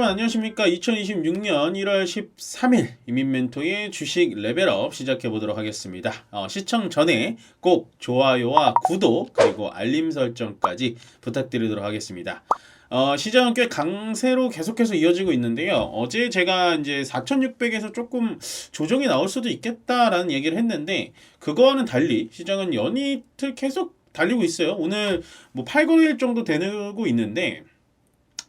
여러분 안녕하십니까. 2026년 1월 13일 이민멘토의 주식 레벨업 시작해 보도록 하겠습니다. 시청 전에 꼭 좋아요와 구독 그리고 알림 설정까지 부탁드리도록 하겠습니다. 시장은 꽤 강세로 계속해서 이어지고 있는데요. 어제 제가 이제 4,600에서 조금 조정이 나올 수도 있겠다라는 얘기를 했는데 그거와는 달리 시장은 연이틀 계속 달리고 있어요. 오늘 뭐 8거래일 정도 되고 있는데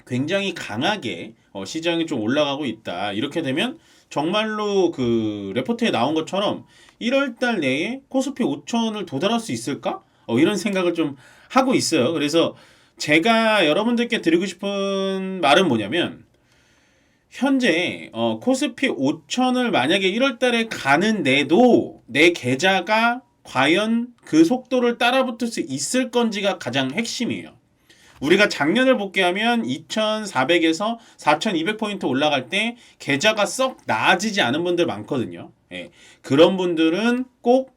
굉장히 강하게 시장이 좀 올라가고 있다. 이렇게 되면 정말로 그 레포트에 나온 것처럼 1월달 내에 코스피 5천을 도달할 수 있을까? 이런 생각을 좀 하고 있어요. 그래서 제가 여러분들께 드리고 싶은 말은 뭐냐면 현재 코스피 5천을 만약에 1월달에 가는데도 내 계좌가 과연 그 속도를 따라붙을 수 있을 건지가 가장 핵심이에요. 우리가 작년을 복귀하면 2,400에서 4,200포인트 올라갈 때 계좌가 썩 나아지지 않은 분들 많거든요. 예, 그런 분들은 꼭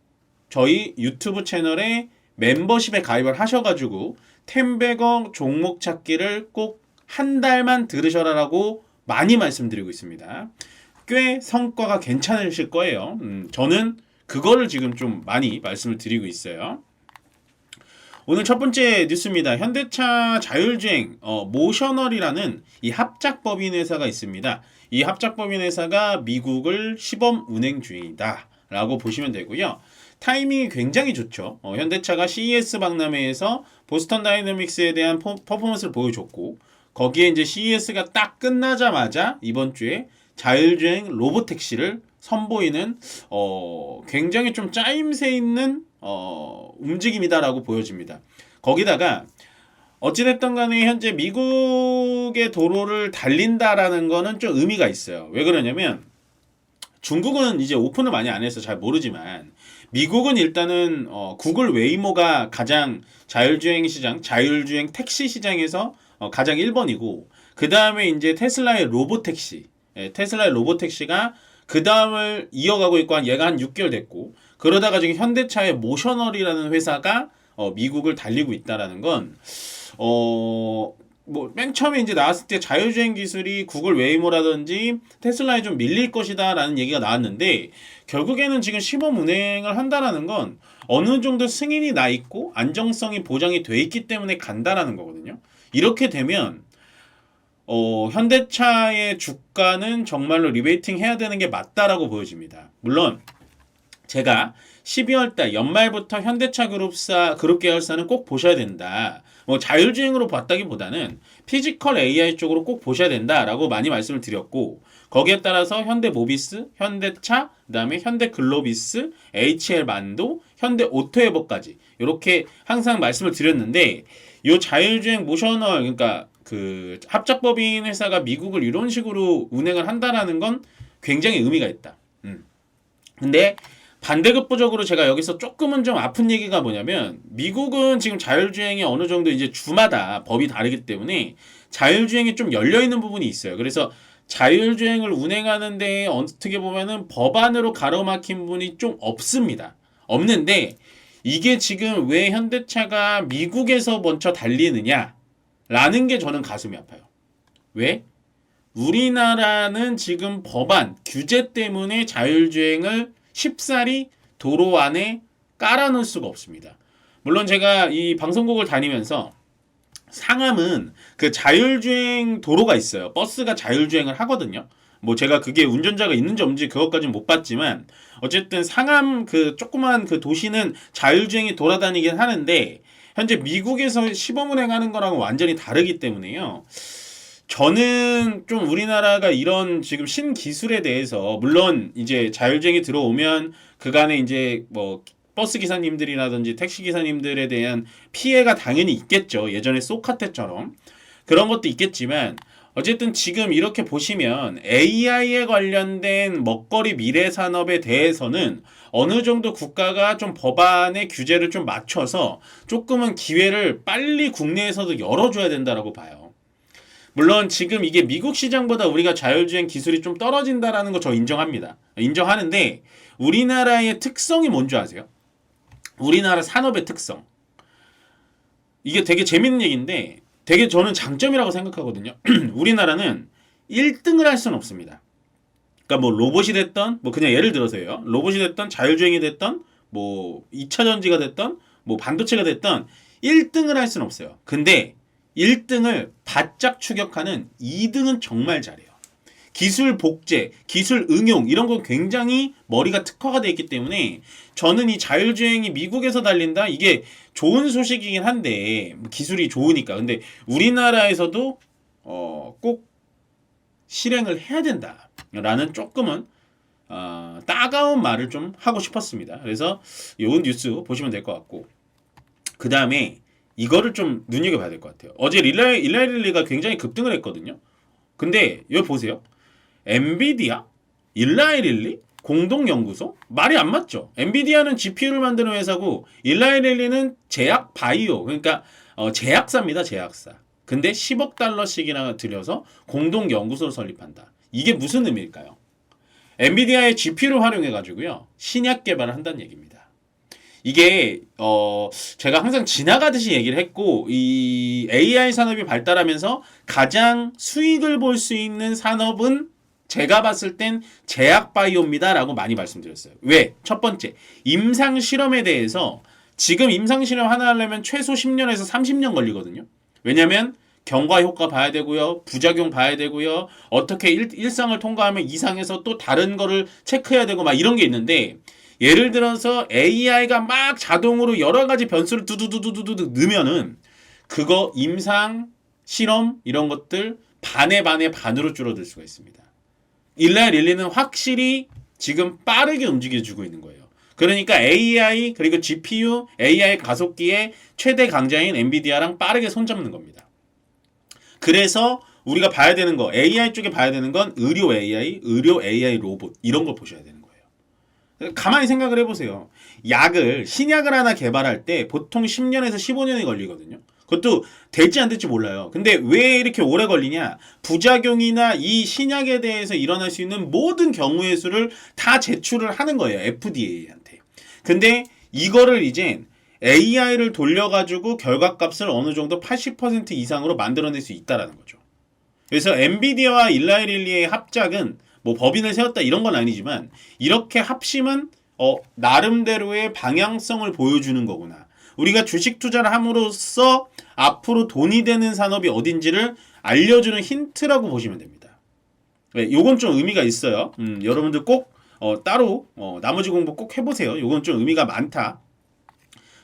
저희 유튜브 채널에 멤버십에 가입을 하셔가지고 템베거 종목 찾기를 꼭 한 달만 들으셔라라고 많이 말씀드리고 있습니다. 꽤 성과가 괜찮으실 거예요. 저는 그거를 지금 좀 많이 말씀을 드리고 있어요. 오늘 첫 번째 뉴스입니다. 현대차 자율주행 모셔널이라는 이 합작법인 회사가 있습니다. 이 합작법인 회사가 미국을 시범 운행 중이다 라고 보시면 되고요. 타이밍이 굉장히 좋죠. 현대차가 CES 박람회에서 보스턴 다이내믹스에 대한 퍼포먼스를 보여줬고 거기에 이제 CES가 딱 끝나자마자 이번 주에 자율주행 로보택시를 선보이는 굉장히 좀 짜임새 있는 움직임이다라고 보여집니다. 거기다가 어찌됐든 간에 현재 미국의 도로를 달린다라는 거는 좀 의미가 있어요. 왜 그러냐면 중국은 이제 오픈을 많이 안 해서 잘 모르지만 미국은 일단은 구글 웨이모가 가장 자율주행 시장, 자율주행 택시 시장에서 가장 1번이고 그 다음에 이제 테슬라의 로보택시, 테슬라의 로보택시가 그 다음을 이어가고 있고 얘가 한 6개월 됐고 그러다가 지금 현대차의 모셔널이라는 회사가 미국을 달리고 있다라는 건 뭐 맨 처음에 이제 나왔을 때 자율주행 기술이 구글 웨이모라든지 테슬라에 좀 밀릴 것이다라는 얘기가 나왔는데 결국에는 지금 시범 운행을 한다라는 건 어느 정도 승인이 나 있고 안정성이 보장이 돼 있기 때문에 간다라는 거거든요. 이렇게 되면 현대차의 주가는 정말로 리베이팅 해야 되는 게 맞다라고 보여집니다. 물론 제가 12월 달 연말부터 현대차 그룹 계열사는 꼭 보셔야 된다. 뭐 자율주행으로 봤다기보다는 피지컬 AI 쪽으로 꼭 보셔야 된다라고 많이 말씀을 드렸고 거기에 따라서 현대모비스, 현대차, 그다음에 현대글로비스, HL만도, 현대오토에버까지 이렇게 항상 말씀을 드렸는데 이 자율주행 모셔널 그러니까 그 합작법인 회사가 미국을 이런 식으로 운행을 한다라는 건 굉장히 의미가 있다. 근데 반대급부적으로 제가 여기서 조금은 좀 아픈 얘기가 뭐냐면 미국은 지금 자율주행이 어느 정도 이제 주마다 법이 다르기 때문에 자율주행이 좀 열려있는 부분이 있어요. 그래서 자율주행을 운행하는데 어떻게 보면은 법안으로 가로막힌 부분이 좀 없습니다. 없는데 이게 지금 왜 현대차가 미국에서 먼저 달리느냐 라는 게 저는 가슴이 아파요. 왜? 우리나라는 지금 법안, 규제 때문에 자율주행을 쉽사리 도로 안에 깔아놓을 수가 없습니다. 물론 제가 이 방송국을 다니면서 상암은 그 자율주행 도로가 있어요. 버스가 자율주행을 하거든요. 뭐 제가 그게 운전자가 있는지 없는지 그것까지는 못 봤지만 어쨌든 상암 그 조그만 그 도시는 자율주행이 돌아다니긴 하는데 현재 미국에서 시범 운행하는 거랑은 완전히 다르기 때문에요. 저는 좀 우리나라가 이런 지금 신기술에 대해서 물론 이제 자율주행이 들어오면 그간에 이제 뭐 버스 기사님들이라든지 택시 기사님들에 대한 피해가 당연히 있겠죠. 예전에 소카테처럼 그런 것도 있겠지만 어쨌든 지금 이렇게 보시면 AI에 관련된 먹거리 미래 산업에 대해서는 어느 정도 국가가 좀 법안의 규제를 좀 맞춰서 조금은 기회를 빨리 국내에서도 열어줘야 된다라고 봐요. 물론 지금 이게 미국 시장보다 우리가 자율주행 기술이 좀 떨어진다라는 거 저 인정합니다. 인정하는데 우리나라의 특성이 뭔지 아세요? 우리나라 산업의 특성. 이게 되게 재밌는 얘기인데 되게 저는 장점이라고 생각하거든요. 우리나라는 1등을 할 수는 없습니다. 그러니까 뭐 로봇이 됐던 뭐 그냥 예를 들어서요. 로봇이 됐던 자율주행이 됐던 뭐 2차 전지가 됐던 뭐 반도체가 됐던 1등을 할 수는 없어요. 근데 1등을 바짝 추격하는 2등은 정말 잘해요. 기술 복제, 기술 응용 이런 건 굉장히 머리가 특화가 되어 있기 때문에 저는 이 자율주행이 미국에서 달린다? 이게 좋은 소식이긴 한데 기술이 좋으니까. 근데 우리나라에서도 꼭 실행을 해야 된다라는 조금은 따가운 말을 좀 하고 싶었습니다. 그래서 이 뉴스 보시면 될 것 같고 그 다음에 이거를 좀 눈여겨봐야 될 것 같아요. 어제 일라이릴리가 굉장히 급등을 했거든요. 근데 여기 보세요. 엔비디아, 일라이릴리, 공동연구소? 말이 안 맞죠. 엔비디아는 GPU를 만드는 회사고 일라이릴리는 제약 바이오, 그러니까 제약사입니다. 제약사. 근데 10억 달러씩이나 들여서 공동연구소를 설립한다. 이게 무슨 의미일까요? 엔비디아의 GPU를 활용해가지고요. 신약 개발을 한다는 얘기입니다. 이게 제가 항상 지나가듯이 얘기를 했고 이 AI 산업이 발달하면서 가장 수익을 볼 수 있는 산업은 제가 봤을 땐 제약바이오입니다 라고 많이 말씀드렸어요. 왜? 첫 번째, 임상실험에 대해서 지금 임상실험 하나 하려면 최소 10년에서 30년 걸리거든요. 왜냐면 경과 효과 봐야 되고요. 부작용 봐야 되고요. 어떻게 일상을 통과하면 이상해서 또 다른 거를 체크해야 되고 막 이런 게 있는데 예를 들어서 AI가 막 자동으로 여러 가지 변수를 두두두두두두 넣으면은 그거 임상 실험 이런 것들 반의 반으로 줄어들 수가 있습니다. 일라이릴리는 확실히 지금 빠르게 움직여주고 있는 거예요. 그러니까 AI 그리고 GPU, AI 가속기의 최대 강자인 엔비디아랑 빠르게 손잡는 겁니다. 그래서 우리가 봐야 되는 거, AI 쪽에 봐야 되는 건 의료 AI 로봇 이런 걸 보셔야 되는 거예요. 가만히 생각을 해보세요. 신약을 하나 개발할 때 보통 10년에서 15년이 걸리거든요. 그것도 될지 안 될지 몰라요. 근데 왜 이렇게 오래 걸리냐? 부작용이나 이 신약에 대해서 일어날 수 있는 모든 경우의 수를 다 제출을 하는 거예요. FDA한테. 근데 이거를 이제 AI를 돌려가지고 결과값을 어느 정도 80% 이상으로 만들어낼 수 있다라는 거죠. 그래서 엔비디아와 일라이릴리의 합작은 뭐 법인을 세웠다 이런 건 아니지만 이렇게 합심은 나름대로의 방향성을 보여주는 거구나. 우리가 주식 투자를 함으로써 앞으로 돈이 되는 산업이 어딘지를 알려주는 힌트라고 보시면 됩니다. 네, 요건 좀 의미가 있어요. 여러분들 꼭 따로 나머지 공부 꼭 해보세요. 요건 좀 의미가 많다.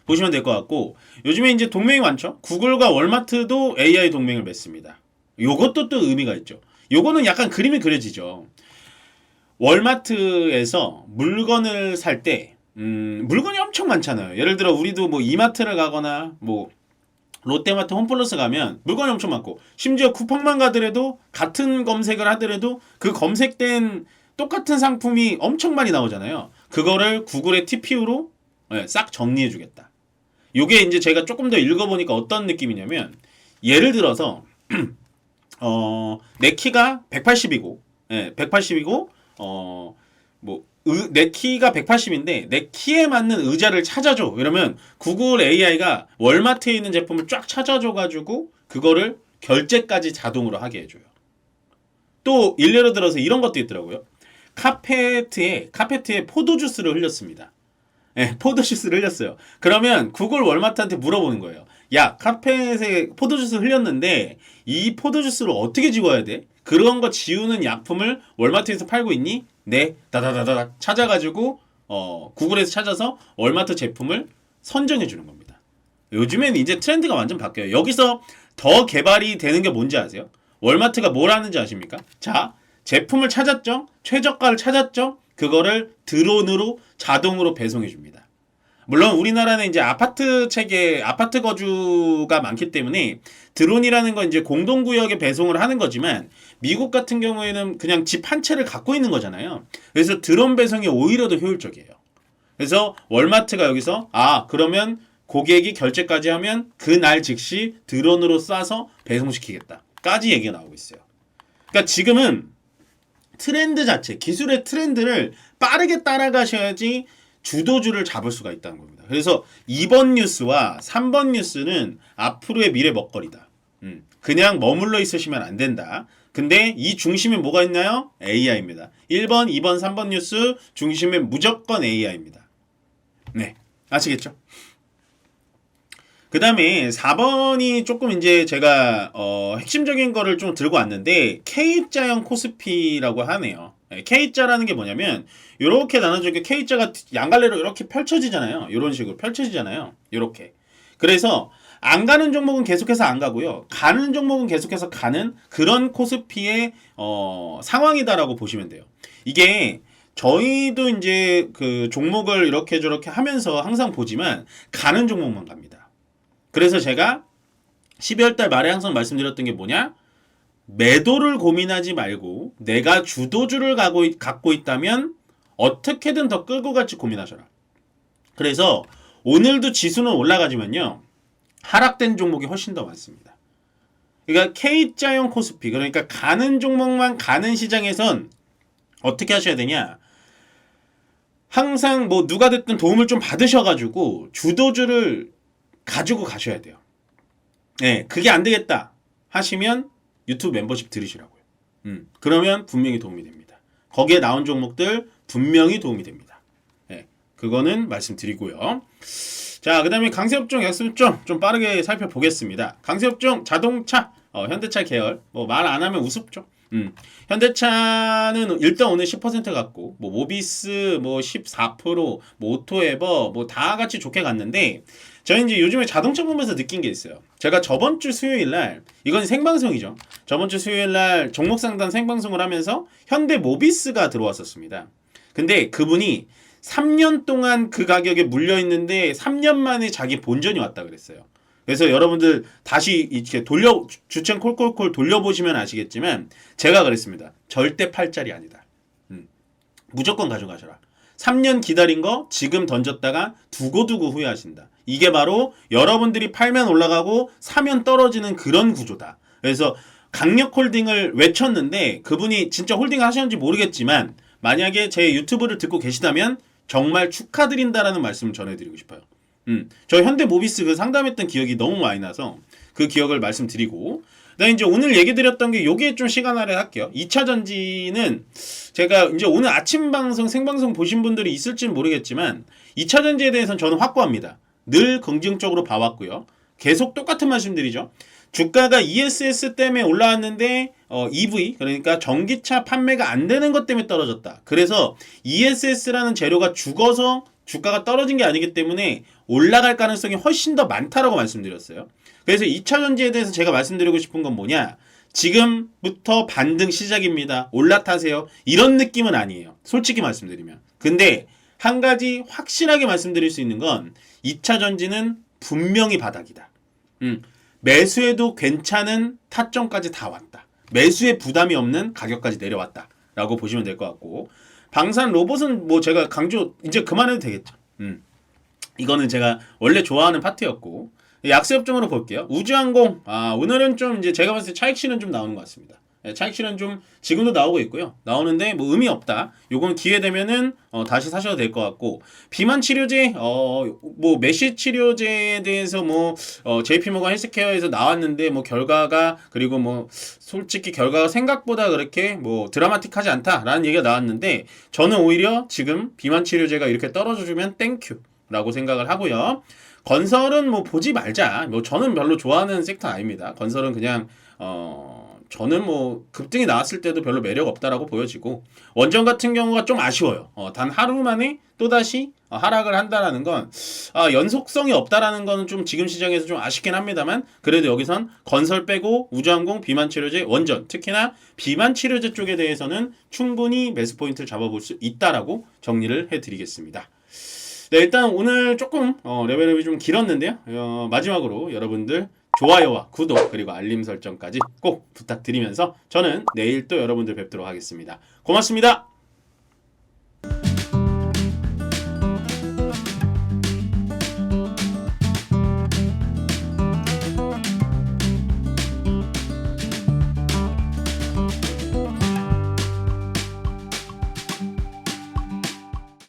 보시면 될 것 같고 요즘에 이제 동맹이 많죠. 구글과 월마트도 AI 동맹을 맺습니다. 요것도 또 의미가 있죠. 요거는 약간 그림이 그려지죠. 월마트에서 물건을 살 때 물건이 엄청 많잖아요. 예를 들어 우리도 뭐 이마트를 가거나 뭐 롯데마트, 홈플러스 가면 물건이 엄청 많고 심지어 쿠팡만 가더라도 같은 검색을 하더라도 그 검색된 똑같은 상품이 엄청 많이 나오잖아요. 그거를 구글의 TPU로 싹 정리해 주겠다. 요게 이제 제가 조금 더 읽어보니까 어떤 느낌이냐면 예를 들어서 내 키가 180이고 180이고 내 키가 180인데 내 키에 맞는 의자를 찾아줘. 이러면 구글 AI가 월마트에 있는 제품을 쫙 찾아줘가지고 그거를 결제까지 자동으로 하게 해줘요. 또 일례로 들어서 이런 것도 있더라고요. 카페트에 포도주스를 흘렸습니다. 포도주스를 흘렸어요. 그러면 구글 월마트한테 물어보는 거예요. 야, 카페트에 포도주스 흘렸는데 이 포도주스를 어떻게 지워야 돼? 그런 거 지우는 약품을 월마트에서 팔고 있니? 네, 다다다다 찾아가지고 구글에서 찾아서 월마트 제품을 선정해 주는 겁니다. 요즘에는 이제 트렌드가 완전 바뀌어요. 여기서 더 개발이 되는 게 뭔지 아세요? 월마트가 뭘 하는지 아십니까? 자, 제품을 찾았죠? 최저가를 찾았죠? 그거를 드론으로 자동으로 배송해 줍니다. 물론 우리나라는 이제 아파트 거주가 많기 때문에 드론이라는 건 이제 공동구역에 배송을 하는 거지만 미국 같은 경우에는 그냥 집 한 채를 갖고 있는 거잖아요. 그래서 드론 배송이 오히려 더 효율적이에요. 그래서 월마트가 여기서 그러면 고객이 결제까지 하면 그날 즉시 드론으로 쏴서 배송시키겠다까지 얘기가 나오고 있어요. 그러니까 지금은 트렌드 자체, 기술의 트렌드를 빠르게 따라가셔야지 주도주를 잡을 수가 있다는 겁니다. 그래서 2번 뉴스와 3번 뉴스는 앞으로의 미래 먹거리다. 그냥 머물러 있으시면 안 된다. 근데 이 중심에 뭐가 있나요? AI입니다. 1번, 2번, 3번 뉴스 중심에 무조건 AI입니다. 네. 아시겠죠? 그 다음에 4번이 조금 이제 제가 핵심적인 거를 좀 들고 왔는데 K자형 코스피라고 하네요. K자라는 게 뭐냐면 이렇게 나눠져 있게 K자가 양갈래로 이렇게 펼쳐지잖아요. 이런 식으로 펼쳐지잖아요. 이렇게. 그래서 안 가는 종목은 계속해서 안 가고요. 가는 종목은 계속해서 가는 그런 코스피의 상황이다라고 보시면 돼요. 이게 저희도 이제 그 종목을 이렇게 저렇게 하면서 항상 보지만 가는 종목만 갑니다. 그래서 제가 12월 달 말에 항상 말씀드렸던 게 뭐냐? 매도를 고민하지 말고 내가 주도주를 갖고 있다면 어떻게든 더 끌고 갈지 고민하셔라. 그래서 오늘도 지수는 올라가지만요. 하락된 종목이 훨씬 더 많습니다. 그러니까 K자형 코스피, 그러니까 가는 종목만 가는 시장에선 어떻게 하셔야 되냐? 항상 뭐 누가 됐든 도움을 좀 받으셔가지고 주도주를 가지고 가셔야 돼요. 네, 그게 안 되겠다 하시면 유튜브 멤버십 들으시라고요. 그러면 분명히 도움이 됩니다. 거기에 나온 종목들 분명히 도움이 됩니다. 네, 그거는 말씀드리고요. 자, 그 다음에 강세업종, 약세업종 좀 빠르게 살펴보겠습니다. 강세업종 자동차, 현대차 계열 뭐 말 안 하면 우습죠. 현대차는 일단 오늘 10% 갔고, 뭐 모비스 뭐 14%, 뭐 오토에버 뭐 다 같이 좋게 갔는데 저희 이제 요즘에 자동차 보면서 느낀 게 있어요. 제가 저번 주 수요일 날, 이건 생방송이죠. 저번 주 수요일 날 종목 상담 생방송을 하면서 현대 모비스가 들어왔었습니다. 근데 그분이 3년 동안 그 가격에 물려 있는데 3년 만에 자기 본전이 왔다 그랬어요. 그래서 여러분들 다시 이렇게 주책 콜콜콜 돌려보시면 아시겠지만 제가 그랬습니다. 절대 팔 자리 아니다. 무조건 가져가셔라. 3년 기다린 거 지금 던졌다가 두고두고 후회하신다. 이게 바로 여러분들이 팔면 올라가고 사면 떨어지는 그런 구조다. 그래서 강력홀딩을 외쳤는데 그분이 진짜 홀딩 하셨는지 모르겠지만 만약에 제 유튜브를 듣고 계시다면 정말 축하드린다라는 말씀을 전해드리고 싶어요. 저 현대모비스 그 상담했던 기억이 너무 많이 나서 그 기억을 말씀드리고, 그다음에 이제 오늘 얘기 드렸던 게 요게 좀 시간 할애할게요. 2차 전지는 제가 이제 오늘 아침 방송 생방송 보신 분들이 있을지는 모르겠지만 2차 전지에 대해서는 저는 확고합니다. 늘 긍정적으로 봐왔고요. 계속 똑같은 말씀드리죠. 주가가 ESS 때문에 올라왔는데 EV, 그러니까 전기차 판매가 안 되는 것 때문에 떨어졌다. 그래서 ESS라는 재료가 죽어서 주가가 떨어진 게 아니기 때문에 올라갈 가능성이 훨씬 더 많다라고 말씀드렸어요. 그래서 2차 전지에 대해서 제가 말씀드리고 싶은 건 뭐냐? 지금부터 반등 시작입니다. 올라타세요. 이런 느낌은 아니에요. 솔직히 말씀드리면. 근데 한 가지 확실하게 말씀드릴 수 있는 건 2차 전지는 분명히 바닥이다. 매수해도 괜찮은 타점까지 다 왔다. 매수에 부담이 없는 가격까지 내려왔다. 라고 보시면 될 것 같고, 방산 로봇은 뭐 제가 강조 이제 그만해도 되겠죠. 이거는 제가 원래 좋아하는 파트였고, 약세업종으로 볼게요. 우주항공, 오늘은 좀 이제 제가 봤을 때 차익실은 좀 나오는 것 같습니다. 차익실은 좀 지금도 나오고 있고요. 나오는데 뭐 의미 없다. 요건 기회 되면은 다시 사셔도 될 것 같고, 비만 치료제, 뭐 메시 치료제에 대해서 뭐 JP모건 헬스케어에서 나왔는데 뭐 결과가, 그리고 뭐 솔직히 결과가 생각보다 그렇게 뭐 드라마틱하지 않다라는 얘기가 나왔는데 저는 오히려 지금 비만 치료제가 이렇게 떨어져주면 땡큐라고 생각을 하고요. 건설은 뭐 보지 말자. 뭐 저는 별로 좋아하는 섹터 아닙니다. 건설은 그냥 저는 뭐 급등이 나왔을 때도 별로 매력 없다라고 보여지고, 원전 같은 경우가 좀 아쉬워요. 단 하루 만에 또다시 하락을 한다라는 건 연속성이 없다라는 거는 좀 지금 시장에서 좀 아쉽긴 합니다만, 그래도 여기선 건설 빼고 우주항공, 비만치료제, 원전, 특히나 비만치료제 쪽에 대해서는 충분히 매수 포인트를 잡아볼 수 있다라고 정리를 해드리겠습니다. 네, 일단 오늘 조금 레벨업이 좀 길었는데요. 마지막으로 여러분들 좋아요와 구독 그리고 알림 설정까지 꼭 부탁드리면서 저는 내일 또 여러분들 뵙도록 하겠습니다. 고맙습니다.